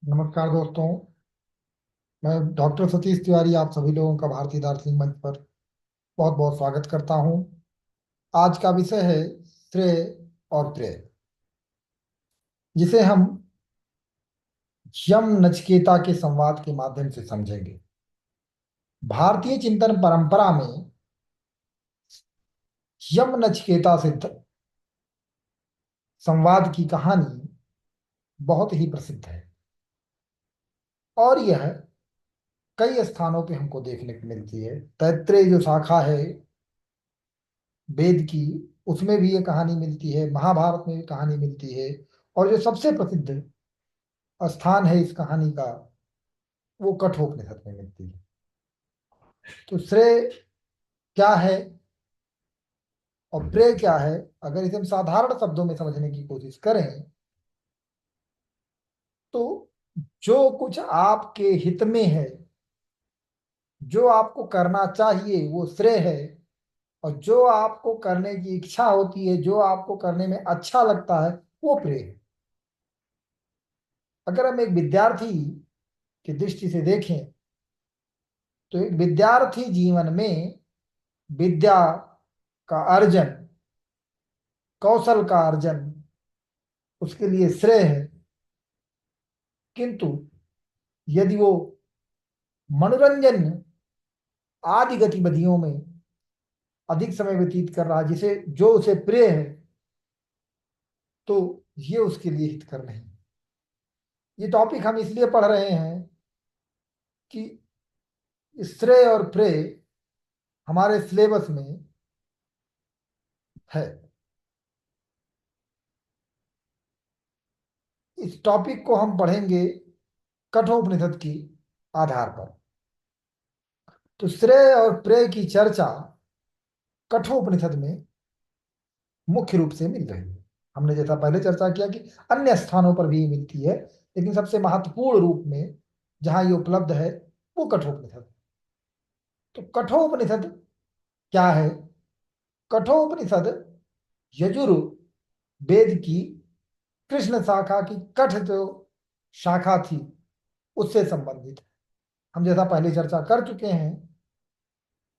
नमस्कार दोस्तों। मैं डॉक्टर सतीश तिवारी आप सभी लोगों का भारतीय दार्शनिक मंच पर बहुत बहुत स्वागत करता हूं। आज का विषय है श्रेय और प्रेय, जिसे हम यम नचिकेता के संवाद के माध्यम से समझेंगे। भारतीय चिंतन परंपरा में यम नचिकेता से संवाद की कहानी बहुत ही प्रसिद्ध है और यह कई स्थानों पे हमको देखने को मिलती है। तैत्रेय जो शाखा है वेद की, उसमें भी ये कहानी मिलती है। महाभारत में भी कहानी मिलती है। और जो सबसे प्रसिद्ध स्थान है इस कहानी का, वो कठोपनिषद में मिलती है। तो श्रेय क्या है और प्रेय क्या है, अगर इसे हम साधारण शब्दों में समझने की कोशिश करें तो जो कुछ आपके हित में है, जो आपको करना चाहिए, वो श्रेय है। और जो आपको करने की इच्छा होती है, जो आपको करने में अच्छा लगता है, वो प्रेय है। अगर हम एक विद्यार्थी की दृष्टि से देखें तो एक विद्यार्थी जीवन में विद्या का अर्जन, कौशल का अर्जन उसके लिए श्रेय है। किंतु यदि वो मनोरंजन आदि गतिविधियों में अधिक समय व्यतीत कर रहा है, जिसे जो उसे प्रिय है, तो ये उसके लिए हितकर नहीं। ये टॉपिक हम इसलिए पढ़ रहे हैं कि श्रेय और प्रेय हमारे सिलेबस में है। इस टॉपिक को हम पढ़ेंगे कठोपनिषद की आधार पर। तो श्रेय और प्रेय की चर्चा कठोपनिषद में मुख्य रूप से मिल रही है। हमने जैसा पहले चर्चा किया कि अन्य स्थानों पर भी मिलती है, लेकिन सबसे महत्वपूर्ण रूप में जहां ये उपलब्ध है वो कठोपनिषद। तो कठोपनिषद क्या है? कठोपनिषद यजुर वेद की कृष्ण शाखा की कठ जो शाखा थी उससे संबंधित है। हम जैसा पहले चर्चा कर चुके हैं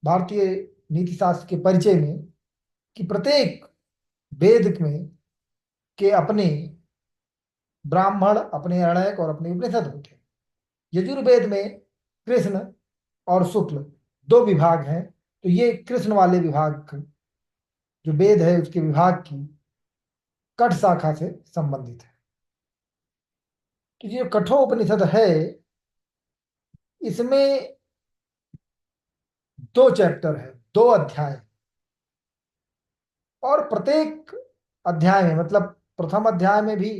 भारतीय नीति शास्त्र के परिचय में कि प्रत्येक वेद में के अपने ब्राह्मण, अपने अरण्यक और अपने उपनिषद होते हैं। यजुर्वेद में कृष्ण और शुक्ल दो विभाग हैं। तो ये कृष्ण वाले विभाग जो वेद है उसके विभाग की कठ शाखा से संबंधित है। तो ये कठोपनिषद है, इसमें दो चैप्टर है, दो अध्याय। और प्रत्येक अध्याय में, मतलब प्रथम अध्याय में भी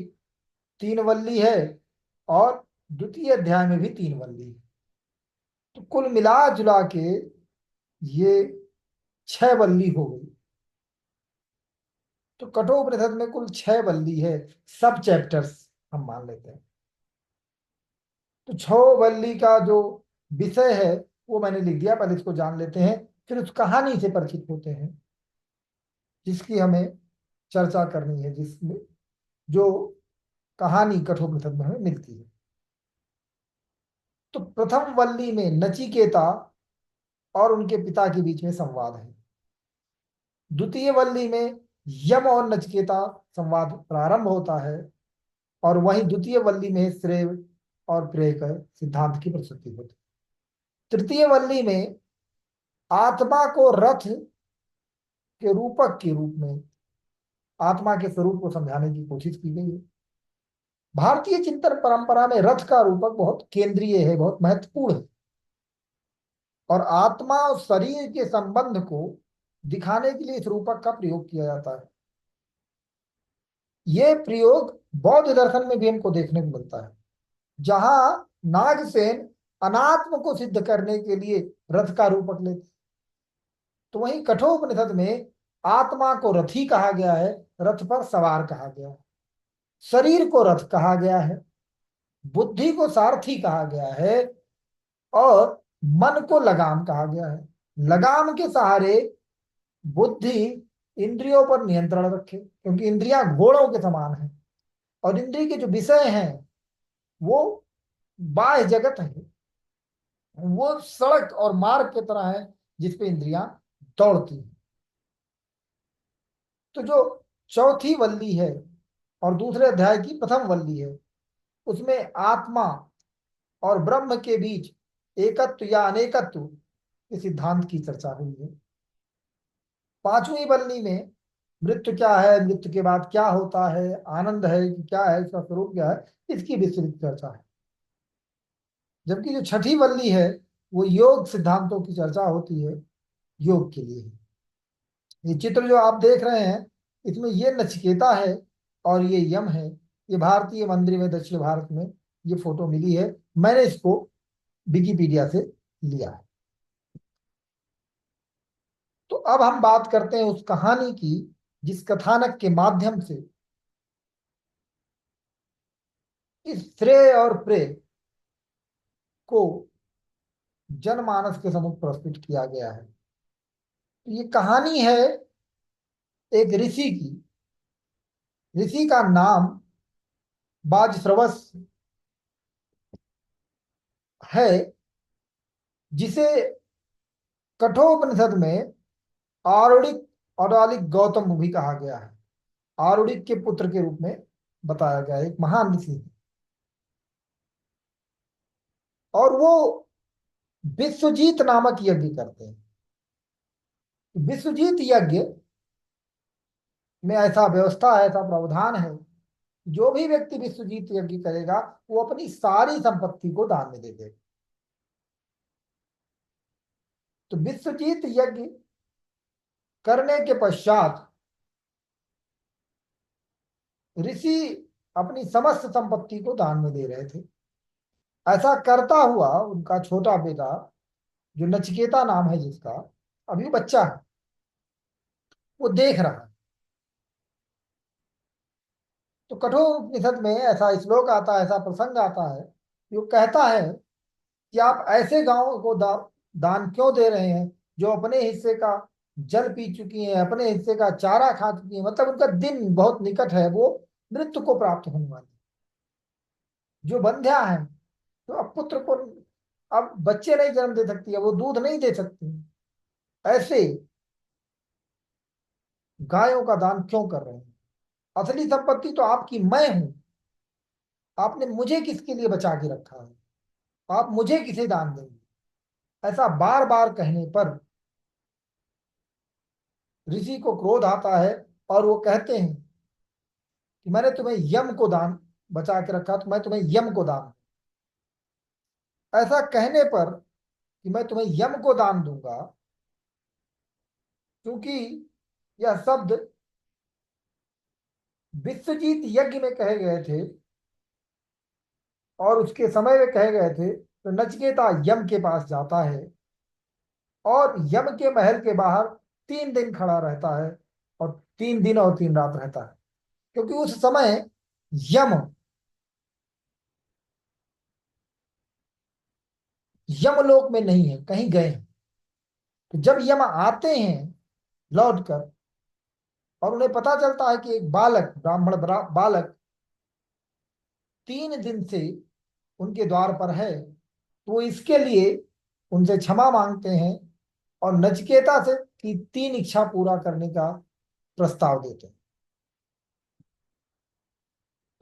तीन वल्ली है और द्वितीय अध्याय में भी तीन वल्ली है। तो कुल मिला जुला के ये छह वल्ली हो गई। तो कठोपनिषद में कुल छह वल्ली है, सब चैप्टर्स हम मान लेते हैं। तो छह वल्ली का जो विषय है वो मैंने लिख दिया, पहले इसको जान लेते हैं, फिर उस कहानी से परिचित होते हैं जिसकी हमें चर्चा करनी है, जिसमें जो कहानी कठोपनिषद में हमें मिलती है। तो प्रथम वल्ली में नचिकेता और उनके पिता के बीच में संवाद है। द्वितीय वल्ली में यम और नचिकेता संवाद प्रारंभ होता है और वहीं द्वितीय वल्ली में श्रेय और प्रेय का सिद्धांत की प्रस्तुति होती है। तृतीय वल्ली में आत्मा को रथ के रूपक के रूप में आत्मा के स्वरूप को समझाने की कोशिश की गई है। भारतीय चिंतन परंपरा में रथ का रूपक बहुत केंद्रीय है, बहुत महत्वपूर्ण है और आत्मा और शरीर के संबंध को दिखाने के लिए इस रूपक का प्रयोग किया जाता है। ये प्रयोग बौद्ध दर्शन में भी हमको देखने को मिलता है, जहां नागसेन अनात्म को सिद्ध करने के लिए रथ का रूपक लेते। तो वहीं कठोपनिषद में आत्मा को रथी कहा गया है, रथ पर सवार कहा गया है। शरीर को रथ कहा गया है, बुद्धि को सारथी कहा गया है और मन को लगाम कहा गया है। लगाम के सहारे बुद्धि इंद्रियों पर नियंत्रण रखे, क्योंकि इंद्रियां घोड़ों के समान हैं और इंद्रिय के जो विषय हैं वो बाह्य जगत है वो सड़क और मार्ग की तरह है जिसपे इंद्रियां दौड़ती हैं। तो जो चौथी वल्ली है और दूसरे अध्याय की प्रथम वल्ली है, उसमें आत्मा और ब्रह्म के बीच एकत्व या अनेकत्व के सिद्धांत की चर्चा हुई है। पांचवी वल्ली में मृत्यु क्या है, मृत्यु के बाद क्या होता है, आनंद है कि क्या है, इसका स्वरूप क्या है, इसकी विस्तृत चर्चा है। जबकि जो छठी वल्ली है वो योग सिद्धांतों की चर्चा होती है, योग के लिए। ये चित्र जो आप देख रहे हैं, इसमें ये नचिकेता है और ये यम है। ये भारतीय मंदिर में दक्षिण भारत में ये फोटो मिली है, मैंने इसको विकिपीडिया से लिया है। तो अब हम बात करते हैं उस कहानी की जिस कथानक के माध्यम से इस श्रेय और प्रेय को जनमानस के सम्मुख प्रस्तुत किया गया है। तो ये कहानी है एक ऋषि की। ऋषि का नाम बाजश्रवस है, जिसे कठोपनिषद में आरुणिक औडालिक गौतम भी कहा गया है। आरुणिक के पुत्र के रूप में बताया गया है, एक महान ऋषि है। और वो विश्वजीत नामक यज्ञ करते हैं। विश्वजीत यज्ञ में ऐसा व्यवस्था है, ऐसा प्रावधान है, जो भी व्यक्ति विश्वजीत यज्ञ करेगा वो अपनी सारी संपत्ति को दान में दे देगा। तो विश्वजीत यज्ञ करने के पश्चात ऋषि अपनी समस्त संपत्ति को दान में दे रहे थे। ऐसा करता हुआ उनका छोटा बेटा, जो नचिकेता नाम है जिसका, अभी बच्चा है, वो देख रहा है। तो कठोर उपनिषद में ऐसा श्लोक आता है, ऐसा प्रसंग आता है, जो कहता है कि आप ऐसे गांव को दान क्यों दे रहे हैं जो अपने हिस्से का जल पी चुकी हैं, अपने हिस्से का चारा खा चुकी हैं, मतलब उनका दिन बहुत निकट है, वो मृत्यु को प्राप्त होने वाली। जो बंध्या है, तो अब पुत्र को, अब बच्चे नहीं जन्म दे सकती है, वो दूध नहीं दे सकती, ऐसे गायों का दान क्यों कर रहे हैं? असली संपत्ति तो आपकी मैं हूं, आपने मुझे किसके लिए बचा के रखा है? आप मुझे किसे दान देंगे? ऐसा बार बार कहने पर ऋषि को क्रोध आता है और वो कहते हैं कि मैंने तुम्हें यम को दान बचा के रखा, तो मैं तुम्हें यम को दान, ऐसा कहने पर कि मैं तुम्हें यम को दान दूंगा, क्योंकि यह शब्द विश्वजीत यज्ञ में कहे गए थे और उसके समय में कहे गए थे, तो नचिकेता यम के पास जाता है और यम के महल के बाहर 3 दिन खड़ा रहता है और 3 दिन और 3 रात रहता है, क्योंकि उस समय यम यमलोक में नहीं है, कहीं गए हैं। तो जब यम आते हैं लौटकर और उन्हें पता चलता है कि एक बालक, ब्राह्मण बालक 3 दिन से उनके द्वार पर है, तो वो इसके लिए उनसे क्षमा मांगते हैं और नचिकेता से की 3 इच्छा पूरा करने का प्रस्ताव देते हैं।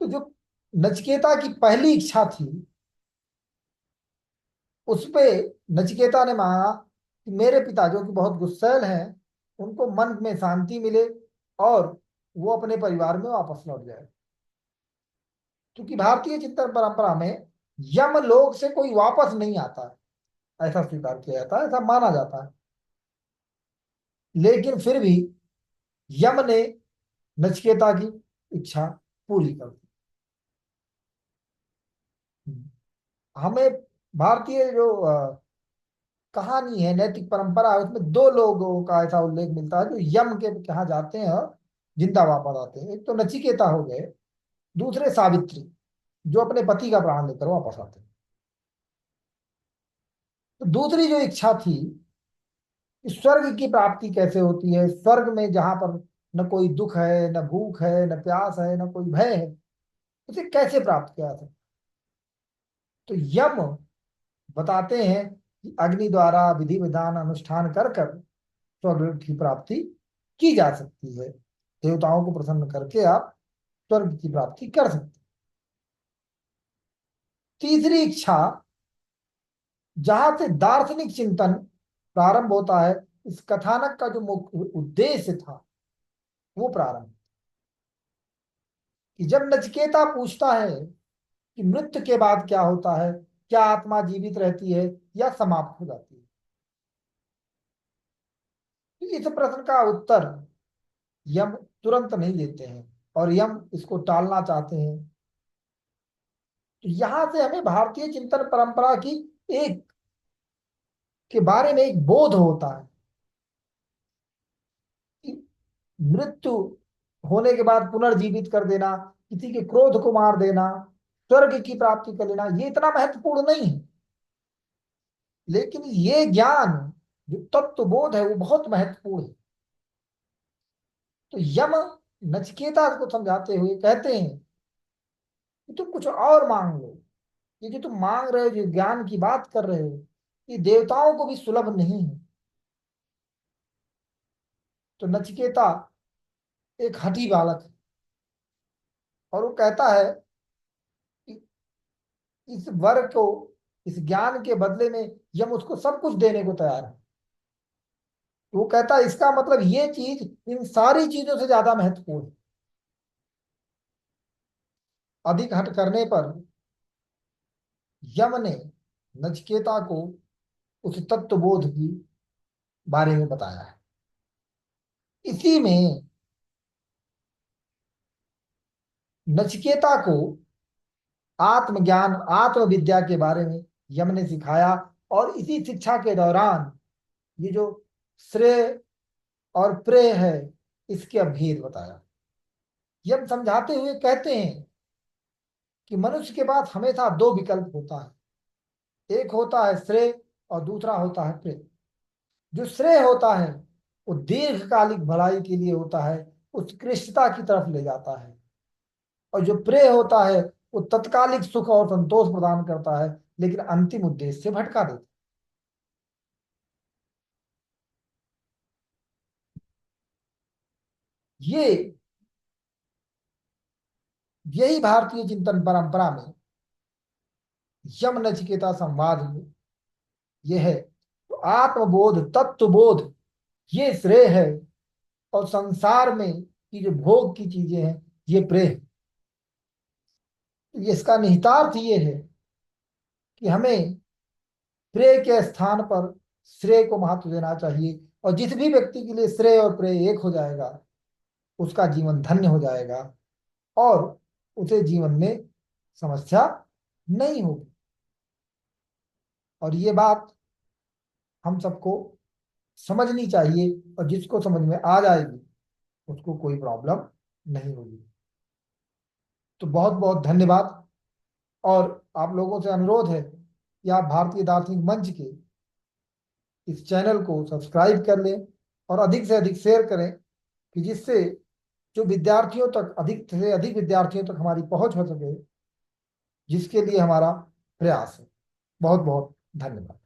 तो जो नचिकेता की पहली इच्छा थी, उस पे नचिकेता ने मांगा कि मेरे पिता जो कि बहुत गुस्सैल हैं, उनको मन में शांति मिले और वो अपने परिवार में वापस लौट जाए। क्योंकि भारतीय चिंतन परंपरा में यमलोक से कोई वापस नहीं आता है, ऐसा स्वीकार किया जाता है, ऐसा माना जाता है। लेकिन फिर भी यम ने नचिकेता की इच्छा पूरी कर दी। हमें भारतीय जो कहानी है, नैतिक परंपरा है, उसमें 2 लोगों का ऐसा उल्लेख मिलता है जो यम के यहाँ जाते हैं और जिंदा वापस आते हैं। एक तो नचिकेता हो गए, दूसरे सावित्री, जो अपने पति का प्राण लेकर वापस आते हैं। तो दूसरी जो इच्छा थी कि स्वर्ग की प्राप्ति कैसे होती है, स्वर्ग में जहां पर न कोई दुख है, न भूख है, न प्यास है, न कोई भय है, उसे कैसे प्राप्त किया जा सकता तो यम बताते हैं कि अग्नि द्वारा विधि विधान अनुष्ठान कर कर स्वर्ग की प्राप्ति की जा सकती है। देवताओं को प्रसन्न करके आप स्वर्ग की प्राप्ति कर सकते हैं। तीसरी इच्छा, जहां से दार्शनिक चिंतन प्रारंभ होता है, इस कथानक का जो मुख्य उद्देश्य था वो प्रारंभ, कि जब नचिकेता पूछता है कि मृत्यु के बाद क्या होता है, क्या आत्मा जीवित रहती है या समाप्त हो जाती है, तो इस प्रश्न का उत्तर यम तुरंत नहीं देते हैं और यम इसको टालना चाहते हैं। तो यहां से हमें भारतीय चिंतन परंपरा की एक के बारे में एक बोध होता है कि मृत्यु होने के बाद पुनर्जीवित कर देना, किसी के क्रोध को मार देना, स्वर्ग की प्राप्ति कर लेना, ये इतना महत्वपूर्ण नहीं है। लेकिन ये ज्ञान, जो तत्व बोध है, वो बहुत महत्वपूर्ण है। तो यम नचिकेता को समझाते हुए कहते हैं कि तुम कुछ और मांग लो। ये जो तुम मांग रहे हो, जो ज्ञान की बात कर रहे हो, ये देवताओं को भी सुलभ नहीं है। तो नचिकेता एक हठी बालक है और वो कहता है कि इस वर को, इस ज्ञान के बदले में यम उसको सब कुछ देने को तैयार है। तो वो कहता है इसका मतलब ये चीज इन सारी चीजों से ज्यादा महत्वपूर्ण है। अधिक हट करने पर यम ने नचिकेता को उस तत्वबोध की बारे में बताया है। इसी में नचिकेता को आत्मज्ञान, आत्मविद्या के बारे में यम ने सिखाया। और इसी शिक्षा के दौरान ये जो श्रेय और प्रेय है, इसके अभेद बताया। यम समझाते हुए कहते हैं कि मनुष्य के पास हमेशा दो विकल्प होता है, एक होता है श्रेय और दूसरा होता है प्रेय। जो श्रेय होता है वो दीर्घकालिक भलाई के लिए होता है, उत्कृष्टता की तरफ ले जाता है। और जो प्रेय होता है वो तत्कालिक सुख और संतोष प्रदान करता है, लेकिन अंतिम उद्देश्य से भटका देता है। ये यही भारतीय चिंतन परंपरा में यम नचिकेता संवाद में ये है। तो आत्मबोध, तत्वबोध, ये श्रेय है। और संसार में की जो भोग की चीजें हैं, ये प्रेय है। तो इसका निहितार्थ ये है कि हमें प्रेय के स्थान पर श्रेय को महत्व देना चाहिए। और जिस भी व्यक्ति के लिए श्रेय और प्रेय एक हो जाएगा, उसका जीवन धन्य हो जाएगा और उसे जीवन में समस्या नहीं होगी। और ये बात हम सबको समझनी चाहिए, और जिसको समझ में आ जाएगी उसको कोई प्रॉब्लम नहीं होगी। तो बहुत बहुत धन्यवाद। और आप लोगों से अनुरोध है कि आप भारतीय दार्शनिक मंच के इस चैनल को सब्सक्राइब कर लें और अधिक से अधिक शेयर करें, कि जिससे जो विद्यार्थियों तक, अधिक से अधिक विद्यार्थियों तक हमारी पहुंच हो सके, जिसके लिए हमारा प्रयास है। बहुत बहुत धन्यवाद।